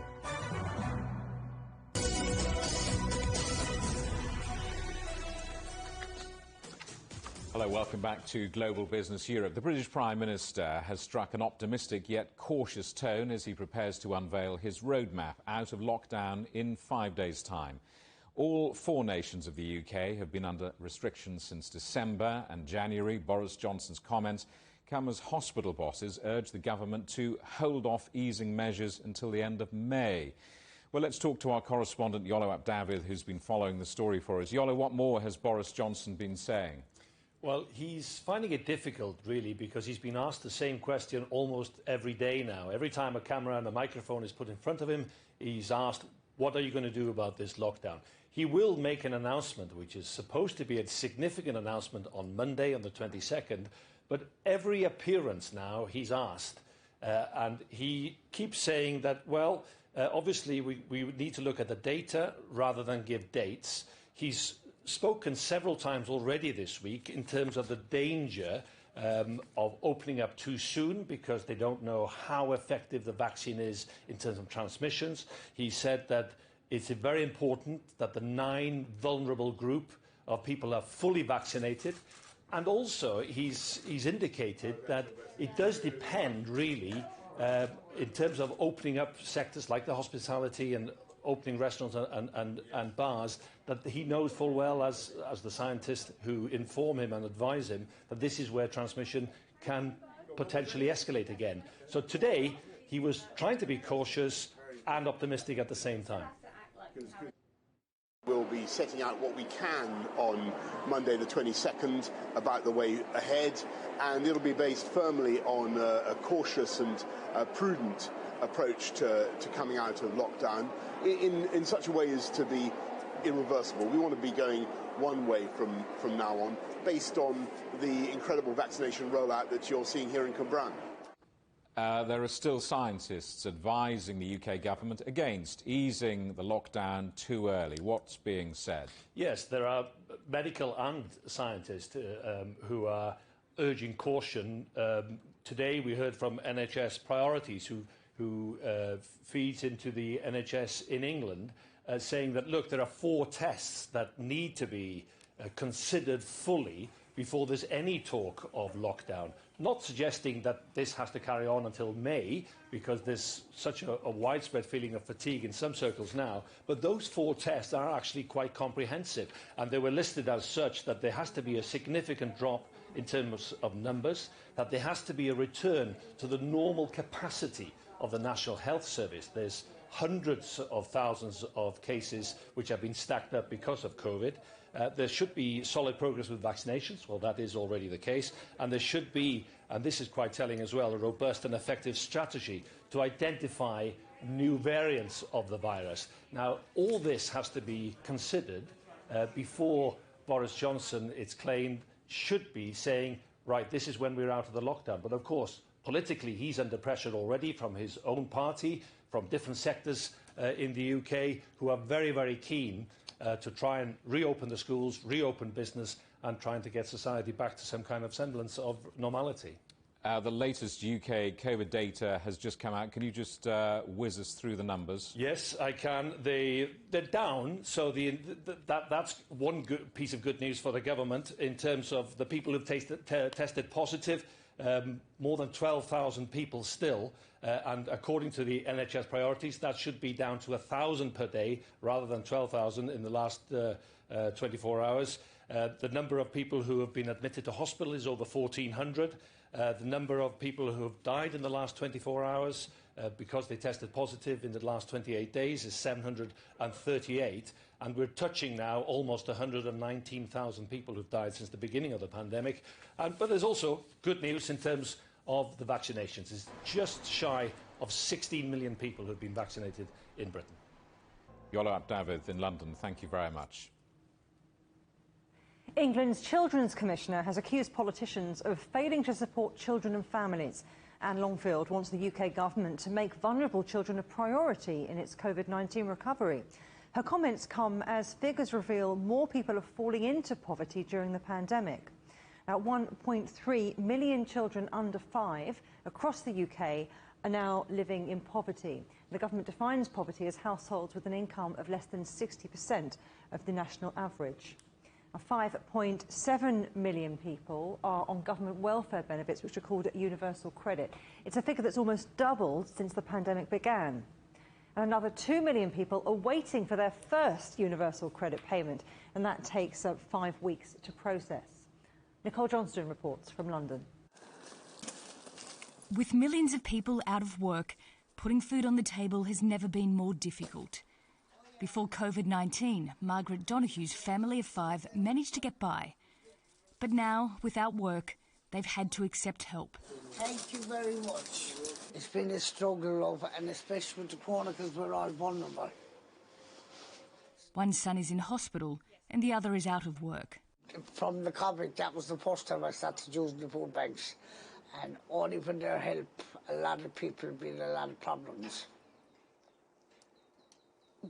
Hello, welcome back to Global Business Europe. The British Prime Minister has struck an optimistic yet cautious tone as he prepares to unveil his roadmap out of lockdown in 5 days' time. All 4 nations of the UK have been under restrictions since December and January. Boris Johnson's comments come as hospital bosses urge the government to hold off easing measures until the end of May. Well, let's talk to our correspondent Yolo Abdavid, who's been following the story for us. Yolo, what more has Boris Johnson been saying? Well, he's finding it difficult, really, because he's been asked the same question almost every day now. Every time a camera and a microphone is put in front of him, he's asked, what are you going to do about this lockdown? He will make an announcement, which is supposed to be a significant announcement on Monday, on the 22nd, but every appearance now he's asked, and he keeps saying that, well, obviously we need to look at the data rather than give dates. He's spoken several times already this week in terms of the danger of opening up too soon because they don't know how effective the vaccine is in terms of transmissions. He said that it's very important that the 9 vulnerable group of people are fully vaccinated. And also, he's indicated that it does depend, really, in terms of opening up sectors like the hospitality and opening restaurants and bars, that he knows full well, as the scientists who inform him and advise him, that this is where transmission can potentially escalate again. So today, he was trying to be cautious and optimistic at the same time. We'll be setting out what we can on Monday the 22nd about the way ahead, and it'll be based firmly on a cautious and prudent approach to coming out of lockdown in such a way as to be irreversible. We want to be going one way from now on, based on the incredible vaccination rollout that you're seeing here in Cwmbran. There are still scientists advising the UK government against easing the lockdown too early. What's being said? Yes, there are medical and scientists who are urging caution. Today we heard from NHS Priorities, who feeds into the NHS in England, saying that, look, there are 4 tests that need to be considered fully before there's any talk of lockdown. Not suggesting that this has to carry on until May, because there's such a widespread feeling of fatigue in some circles now, but those 4 tests are actually quite comprehensive, and they were listed as such that there has to be a significant drop in terms of numbers, that there has to be a return to the normal capacity of the National Health Service. There's hundreds of thousands of cases which have been stacked up because of COVID. There should be solid progress with vaccinations. Well, that is already the case. And there should be, and this is quite telling as well, a robust and effective strategy to identify new variants of the virus. Now, all this has to be considered before Boris Johnson, it's claimed, should be saying, right, this is when we're out of the lockdown. But of course, politically, he's under pressure already from his own party, from different sectors in the UK, who are very, very keen to try and reopen the schools, reopen business, and trying to get society back to some kind of semblance of normality. The latest UK COVID data has just come out. Can you just whiz us through the numbers? Yes, I can. They're down, so that's one good piece of good news for the government in terms of the people who've tested positive. More than 12,000 people still, and according to the NHS Priorities, that should be down to 1,000 per day rather than 12,000 in the last 24 hours. The number of people who have been admitted to hospital is over 1,400. The number of people who have died in the last 24 hours because they tested positive in the last 28 days is 738. And we're touching now almost 119,000 people who've died since the beginning of the pandemic. But there's also good news in terms of the vaccinations. It's just shy of 16 million people who've been vaccinated in Britain. Yolo Abdavid in London, thank you very much. England's Children's Commissioner has accused politicians of failing to support children and families. Anne Longfield wants the UK government to make vulnerable children a priority in its COVID-19 recovery. Her comments come as figures reveal more people are falling into poverty during the pandemic. Now, 1.3 million children under 5 across the UK are now living in poverty. The government defines poverty as households with an income of less than 60% of the national average. 5.7 million people are on government welfare benefits, which are called universal credit. It's a figure that's almost doubled since the pandemic began. And another 2 million people are waiting for their first universal credit payment, and that takes 5 weeks to process. Nicole Johnston reports from London. With millions of people out of work, putting food on the table has never been more difficult. Before COVID-19, Margaret Donohue's family of 5 managed to get by. But now, without work, they've had to accept help. Thank you very much. It's been a struggle, love, and especially with the chronicles, we're all vulnerable. One son is in hospital and the other is out of work. From the COVID, that was the first time I started using the food banks. And only with their help, a lot of people have been in a lot of problems.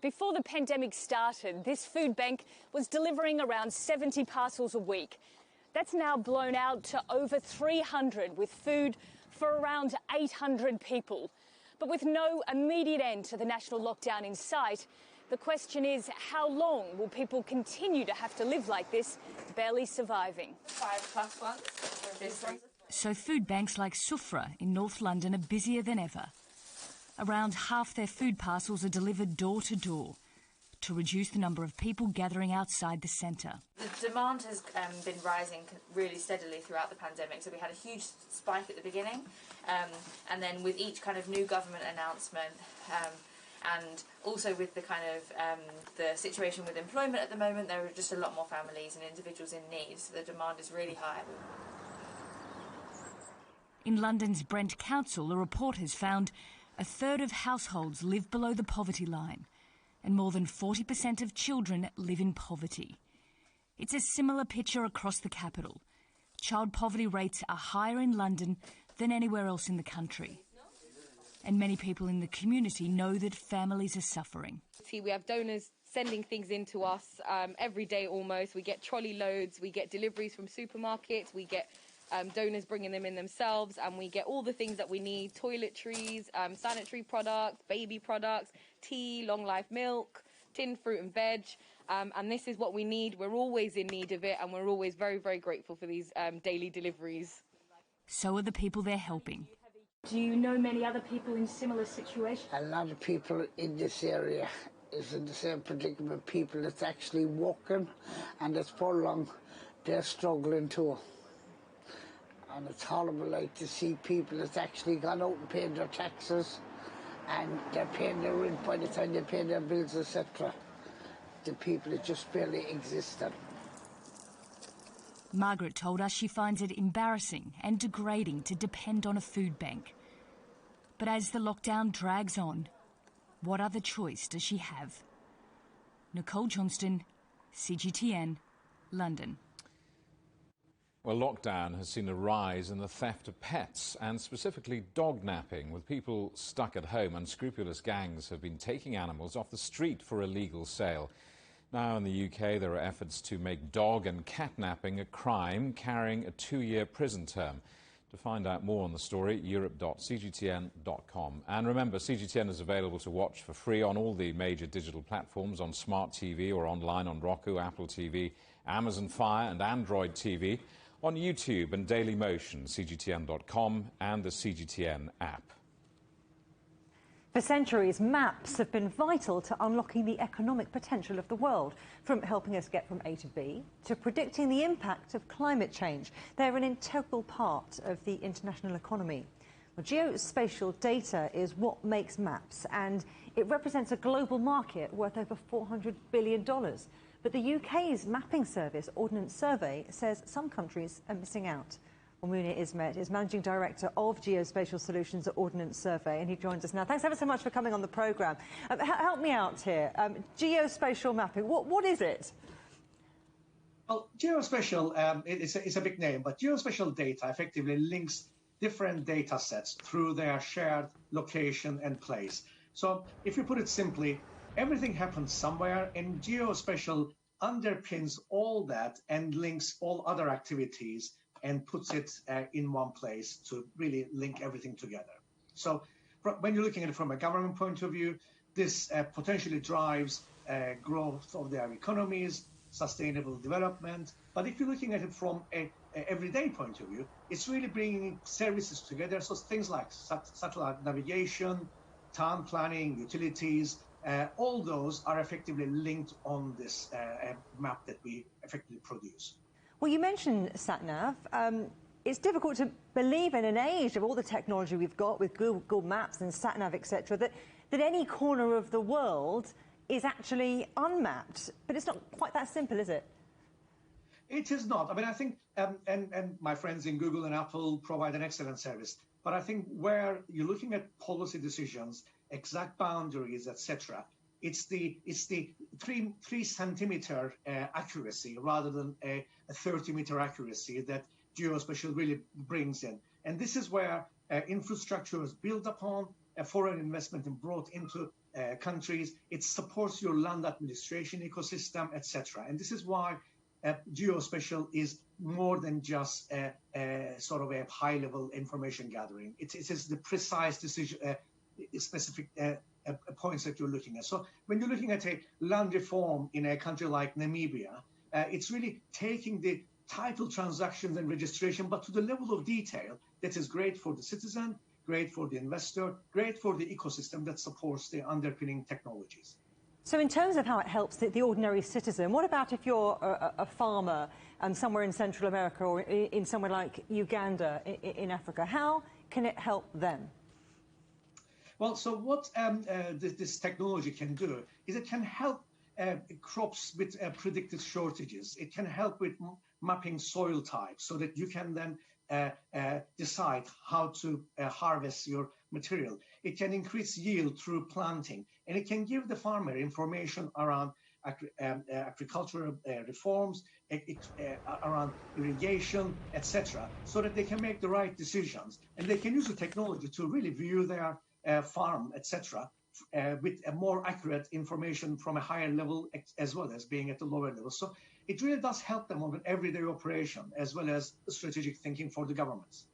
Before the pandemic started, this food bank was delivering around 70 parcels a week. That's now blown out to over 300 with food for around 800 people. But with no immediate end to the national lockdown in sight, the question is, how long will people continue to have to live like this, barely surviving? 5 + 1. So food banks like Sufra in North London are busier than ever. Around half their food parcels are delivered door to door to reduce the number of people gathering outside the centre. The demand has been rising really steadily throughout the pandemic, so we had a huge spike at the beginning, and then with each kind of new government announcement, and also with the kind of the situation with employment at the moment, there are just a lot more families and individuals in need, so the demand is really high. In London's Brent Council, a report has found a third of households live below the poverty line, and more than 40% of children live in poverty. It's a similar picture across the capital. Child poverty rates are higher in London than anywhere else in the country. And many people in the community know that families are suffering. We have donors sending things in to us every day almost. We get trolley loads, we get deliveries from supermarkets, we get donors bringing them in themselves, and we get all the things that we need: toiletries, sanitary products, baby products, tea, long life milk, tinned fruit and veg, and this is what we need. We're always in need of it, and we're always very, very grateful for these daily deliveries. So are the people they're helping. Do you know many other people in similar situations? A lot of people in this area is in the same predicament. People that's actually working and it's for long, they're struggling too. And it's horrible, like, to see people that's actually gone out and paid their taxes and they're paying their rent by the time they pay their bills, etc. The people that just barely existed. Margaret told us she finds it embarrassing and degrading to depend on a food bank. But as the lockdown drags on, what other choice does she have? Nicole Johnston, CGTN, London. Well, lockdown has seen a rise in the theft of pets, and specifically dog napping. With people stuck at home, unscrupulous gangs have been taking animals off the street for illegal sale. Now in the UK, there are efforts to make dog and cat napping a crime, carrying a 2-year prison term. To find out more on the story, europe.cgtn.com. And remember, CGTN is available to watch for free on all the major digital platforms, on smart TV or online on Roku, Apple TV, Amazon Fire and Android TV, on YouTube and Daily Motion, cgtn.com and the CGTN app. For centuries, maps have been vital to unlocking the economic potential of the world, from helping us get from A to B to predicting the impact of climate change. They're an integral part of the international economy. Well, geospatial data is what makes maps, and it represents a global market worth over $400 billion. But the UK's mapping service, Ordnance Survey, says some countries are missing out. Well, Munir Ismet is Managing Director of Geospatial Solutions at Ordnance Survey, and he joins us now. Thanks ever so much for coming on the programme. Help me out here. Geospatial mapping, what is it? Well, geospatial, it's a big name, but geospatial data effectively links different data sets through their shared location and place. So if you put it simply, everything happens somewhere, and geospatial underpins all that and links all other activities and puts it in one place to really link everything together. So when you're looking at it from a government point of view, this potentially drives growth of their economies, sustainable development. But if you're looking at it from a everyday point of view, it's really bringing services together. So things like satellite navigation, town planning, utilities, all those are effectively linked on this map that we effectively produce. Well, you mentioned sat-nav. It's difficult to believe in an age of all the technology we've got with Google Maps and sat-nav, etc., that any corner of the world is actually unmapped. But it's not quite that simple, is it? It is not. I mean, I think, and my friends in Google and Apple provide an excellent service. But I think where you're looking at policy decisions, exact boundaries, etc., it's the 3 centimeter accuracy rather than a 30-meter accuracy that geospatial really brings in. And this is where infrastructure is built upon, foreign investment is brought into countries. It supports your land administration ecosystem, etc. And this is why geospatial is more than just sort of a high-level information gathering. It is the precise decision, specific points that you're looking at. So when you're looking at a land reform in a country like Namibia, it's really taking the title transactions and registration, but to the level of detail that is great for the citizen, great for the investor, great for the ecosystem that supports the underpinning technologies. So in terms of how it helps the ordinary citizen, what about if you're a farmer somewhere in Central America or in somewhere like Uganda in Africa? How can it help them? Well, so what this technology can do is it can help crops with predicted shortages. It can help with mapping soil types so that you can then decide how to harvest your material. It can increase yield through planting, and it can give the farmer information around agricultural reforms, around irrigation, etc., so that they can make the right decisions. And they can use the technology to really view their farm, etc., with a more accurate information from a higher level as well as being at the lower level. So it really does help them on an everyday operation as well as strategic thinking for the governments.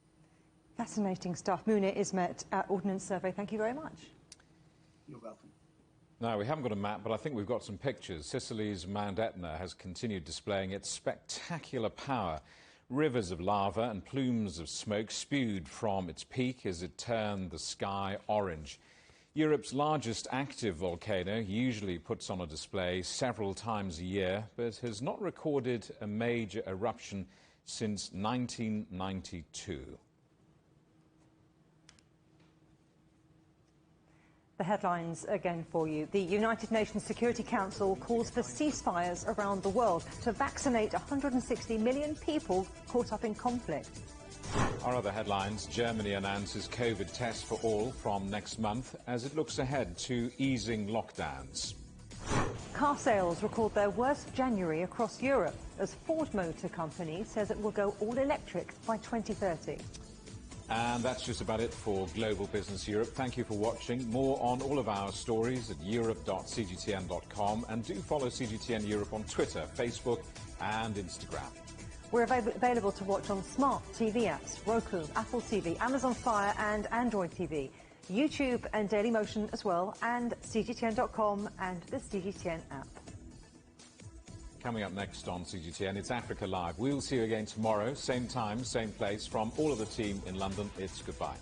Fascinating stuff. Munir Ismet at Ordnance Survey, thank you very much. You're welcome. Now, we haven't got a map, but I think we've got some pictures. Sicily's Mount Etna has continued displaying its spectacular power. Rivers of lava and plumes of smoke spewed from its peak as it turned the sky orange. Europe's largest active volcano usually puts on a display several times a year, but has not recorded a major eruption since 1992. The headlines again for you. The United Nations Security Council calls for ceasefires around the world to vaccinate 160 million people caught up in conflict. Our other headlines: Germany announces COVID tests for all from next month as it looks ahead to easing lockdowns. Car sales record their worst January across Europe as Ford Motor Company says it will go all electric by 2030. And that's just about it for Global Business Europe. Thank you for watching. More on all of our stories at europe.cgtn.com, and do follow CGTN Europe on Twitter, Facebook and Instagram. We're available to watch on smart TV apps, Roku, Apple TV, Amazon Fire and Android TV, YouTube and Dailymotion as well, and CGTN.com and the CGTN app. Coming up next on CGTN, it's Africa Live. We'll see you again tomorrow, same time, same place. From all of the team in London, it's goodbye.